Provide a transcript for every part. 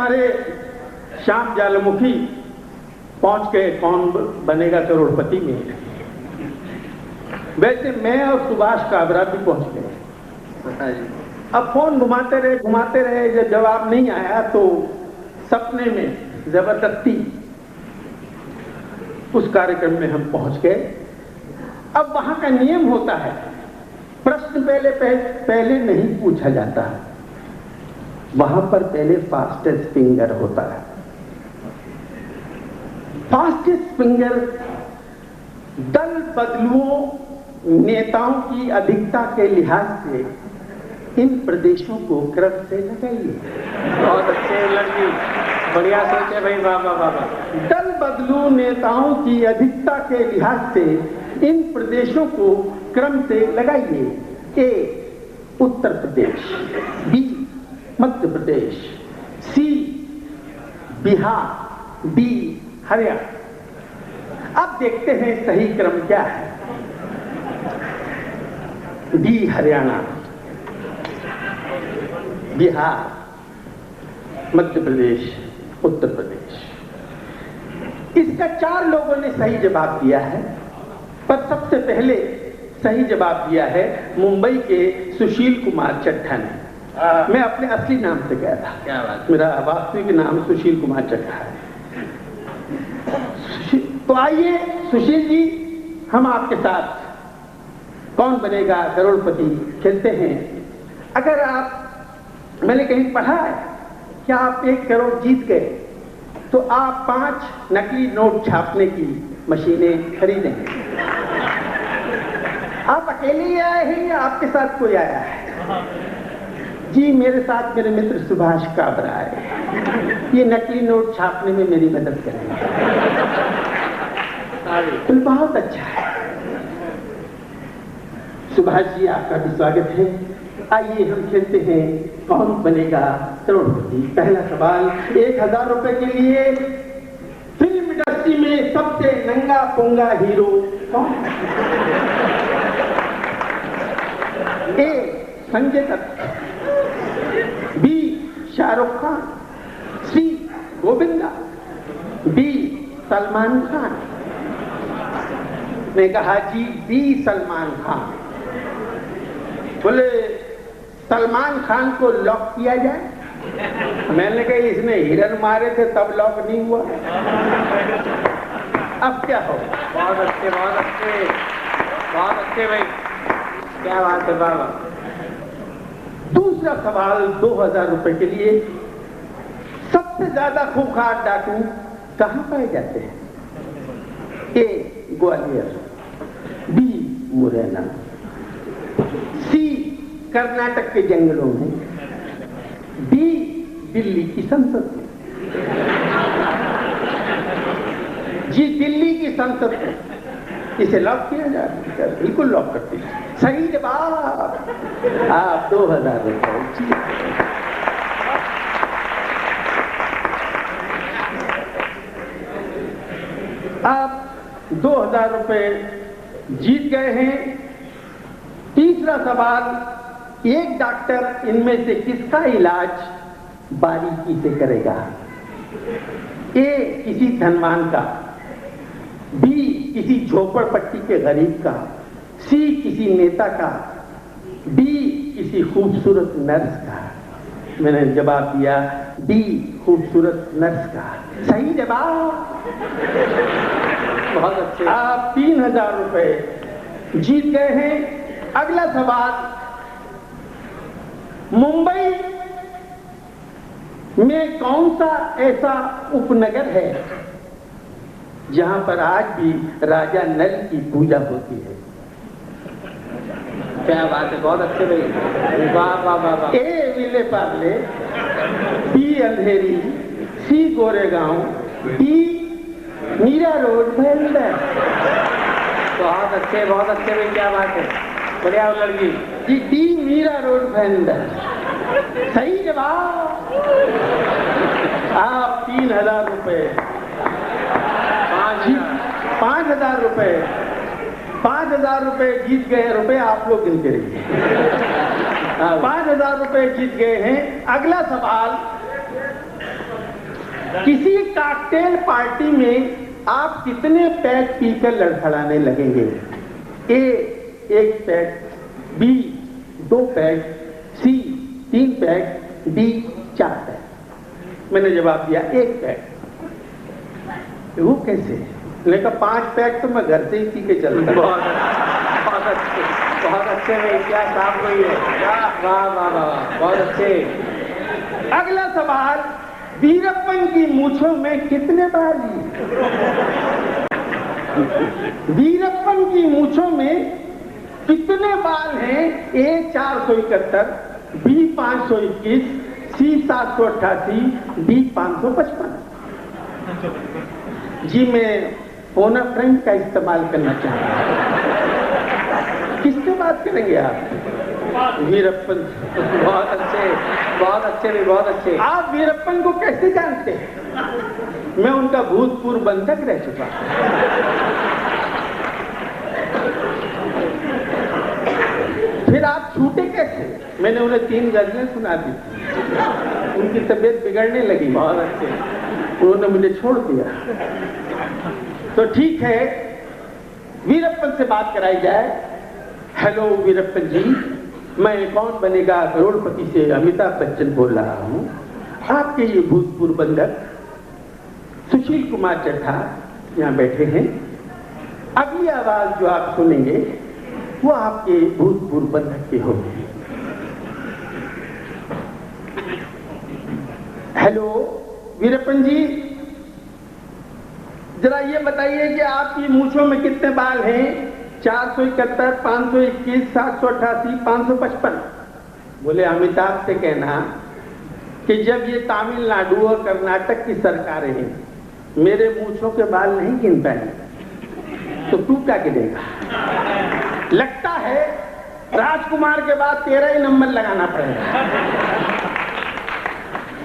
हमारे श्याम ज्वालामुखी पहुंच गए कौन बनेगा करोड़पति में, वैसे मैं और सुभाष काबरा भी पहुंच गए। अब फोन घुमाते रहे, जब जवाब नहीं आया तो सपने में जबरदस्ती उस कार्यक्रम में हम पहुंच गए। अब वहां का नियम होता है, प्रश्न पहले नहीं पूछा जाता, वहां पर पहले फास्टेस्ट फिंगर होता है। फास्टेस्ट फिंगर दल बदलुओं नेताओं की अधिकता के लिहाज से इन प्रदेशों को क्रम से लगाइए। बहुत अच्छे लड़की, बढ़िया सोचे भाई, वाह वाह वाह। दल बदलू नेताओं की अधिकता के लिहाज से इन प्रदेशों को क्रम से लगाइए। ए उत्तर प्रदेश, बी मध्य प्रदेश, सी बिहार, डी हरियाणा। अब देखते हैं सही क्रम क्या है। डी हरियाणा, बिहार, मध्य प्रदेश, उत्तर प्रदेश। इसका 4 लोगों ने सही जवाब दिया है, पर सबसे पहले सही जवाब दिया है मुंबई के सुशील कुमार चड्ढा ने। मैं अपने असली नाम से गया था। क्या बात। मेरा वास्तविक नाम सुशील कुमार चड्ढा है। तो आइए सुशील जी, हम आपके साथ कौन बनेगा करोड़पति खेलते हैं। अगर आप, मैंने कहीं पढ़ा है कि आप 1 करोड़ जीत गए तो आप 5 नकली नोट छापने की मशीनें खरीदेंगे। आप अकेले ही आए हैं या आपके साथ कोई आया है? जी, मेरे साथ मेरे मित्र सुभाष काबरा आए। ये नकली नोट छापने में मेरी मदद करेंगे। तो बहुत अच्छा है। सुभाष जी, आपका भी स्वागत है। आइए हम खेलते हैं कौन बनेगा करोड़पति। पहला सवाल 1000 रुपए के लिए। फिल्म इंडस्ट्री में सबसे नंगा पोंगा हीरो कौन? ए संजय दत्त, बी शाहरुख खान, सी गोविंदा, डी सलमान खान। मैं कहा जी बी सलमान खान। बोले सलमान खान को लॉक किया जाए। मैंने कहा इसने हिरन मारे थे तब लॉक नहीं हुआ, अब क्या हो। बहुत अच्छे, बहुत अच्छे, बहुत अच्छे भाई, क्या बात है बाबा। दूसरा सवाल 2000 रुपए के लिए। सबसे ज्यादा खूंखार डाकू कहां पाए जाते हैं? ए ग्वालियर, बी मुरैना, सी कर्नाटक के जंगलों में, डी दिल्ली की संसद में। जी दिल्ली की संसद में। इसे लॉक किया जाए? बिल्कुल लॉक करते हैं। सही जवाब। आप 2000 रुपए। आप 2000 रुपए जीत गए हैं। तीसरा सवाल, एक डॉक्टर इनमें से किसका इलाज बारीकी से करेगा? ए किसी धनवान का, बी किसी झोपड़पट्टी के गरीब का, सी किसी नेता का, डी किसी खूबसूरत नर्स का। मैंने जवाब दिया डी खूबसूरत नर्स का। सही जवाब। बहुत अच्छे। आप 3000 रुपए जीत गए हैं। अगला सवाल, मुंबई में कौन सा ऐसा उपनगर है जहां पर आज भी राजा नल की पूजा होती है? क्या बात है, बहुत अच्छे भाई, वाह वाह वाह वाह। A Vile Parle, B Andheri, C Goregaon, D Mira road Bhayander. बहुत अच्छे भाई, क्या बात है, बढ़िया लड़की जी। D Mira road Bhayander. सही जवाब। आप 3000 रुपए। 5000 रुपए। 5000 रुपए जीत गए हैं। रुपए आप लोग गिनते रहिए। 5000 रुपए जीत गए हैं। अगला सवाल किसी कॉकटेल पार्टी में आप कितने पैक पीकर लड़खड़ाने लगेंगे? ए 1 पैक, बी 2 पैक, सी 3 पैक, डी 4 पैक। मैंने जवाब दिया 1 पैक। वो कैसे? मैंने कहा 5 पैक तो मैं घर से ही पी के चलता। बहुत अच्छे भाई, क्या काम हुई है, वाह वाह वाह वाह, बहुत अच्छे। अगला सवाल, वीरप्पन की मूंछों में कितने बाल हैं? वीरप्पन की मूंछों में कितने बाल हैं? ए 471, बी 521, सी 788, डी 555। जी मैं फोन अ फ्रेंड का इस्तेमाल करना चाहता हूं। किससे बात करेंगे आप? वीरप्पन। बहुत अच्छे, बहुत अच्छे भी, बहुत अच्छे। आप वीरप्पन को कैसे जानते हैं? मैं उनका भूतपूर्व बंधक रह चुका हूं। फिर आप छूटे कैसे? मैंने उन्हें 3 गजलें सुना दी, उनकी तबीयत बिगड़ने लगी। बहुत अच्छे। उन्होंने मुझे छोड़ दिया। तो ठीक है, वीरप्पन से बात कराई जाए। हेलो वीरप्पन जी, मैं कौन बनेगा करोड़पति से अमिताभ बच्चन बोल रहा हूं। आपके ये भूतपूर्व बंधक सुशील कुमार चड्ढा यहाँ बैठे हैं। अगली आवाज जो आप सुनेंगे वो आपके भूतपूर्व बंधक की होगी। हेलो वीरप्पन जी, जरा ये बताइए कि आपकी मूंछों में कितने बाल हैं? 471, 521, 788, 555। बोले अमिताभ से कहना कि जब ये तमिलनाडु और कर्नाटक की सरकारें हैं, मेरे मूंछों के बाल नहीं गिन पाए तो तू क्या गिनेगा? लगता है राजकुमार के बाद 13 ही नंबर लगाना पड़ेगा।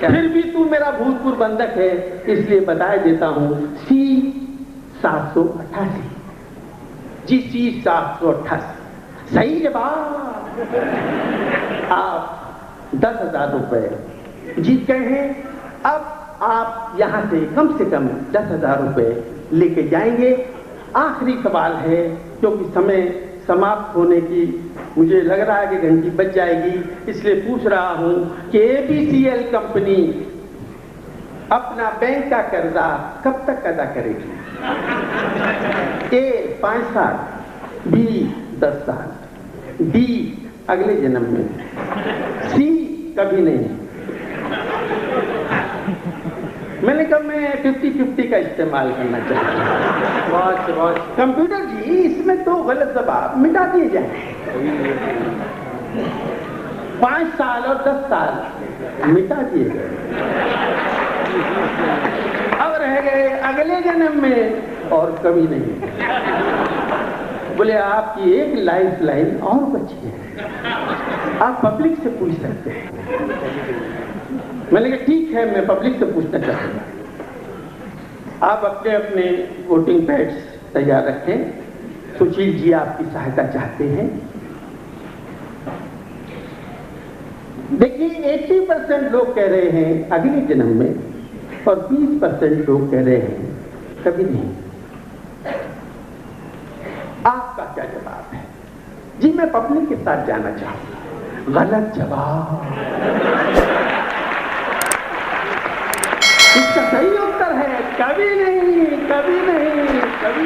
फिर भी तू मेरा भूतपूर्व बंधक है, इसलिए बता देता हूं, सी 788। जी सी 788 सही जवाब। आप 10,000 रुपए जीत गए हैं। अब आप यहां से कम 10,000 रुपए लेके जाएंगे। आखिरी सवाल है, क्योंकि समय समाप्त होने की मुझे लग रहा है कि घंटी बज जाएगी, इसलिए पूछ रहा हूं कि एबीसीएल कंपनी अपना बैंक का कर्जा कब तक अदा करेगी? ए 5 साल, बी 10 साल, डी अगले जन्म में, सी कभी नहीं। मैंने कहा मैं 50-50 का इस्तेमाल करना चाहता हूँ। बहुत। कंप्यूटर जी, इसमें 2 गलत जवाब मिटा दिए जाए। 5 साल और 10 साल मिटा दिए गए। अब रह गए अगले जन्म में और कभी नहीं। बोले आपकी एक लाइफ लाइन और बची है, आप पब्लिक से पूछ सकते हैं। मैंने कहा ठीक है, मैं पब्लिक से पूछना चाहूंगा। आप अपने अपने वोटिंग पैड्स तैयार रखें। सुशील जी आपकी सहायता चाहते हैं। देखिए 80% लोग कह रहे हैं अगले जन्म में, और 20% लोग कह रहे हैं कभी नहीं। आपका क्या जवाब है? जी मैं पब्लिक के साथ जाना चाहूंगा। गलत जवाब। इसका सही उत्तर है कभी नहीं, कभी नहीं, कभी।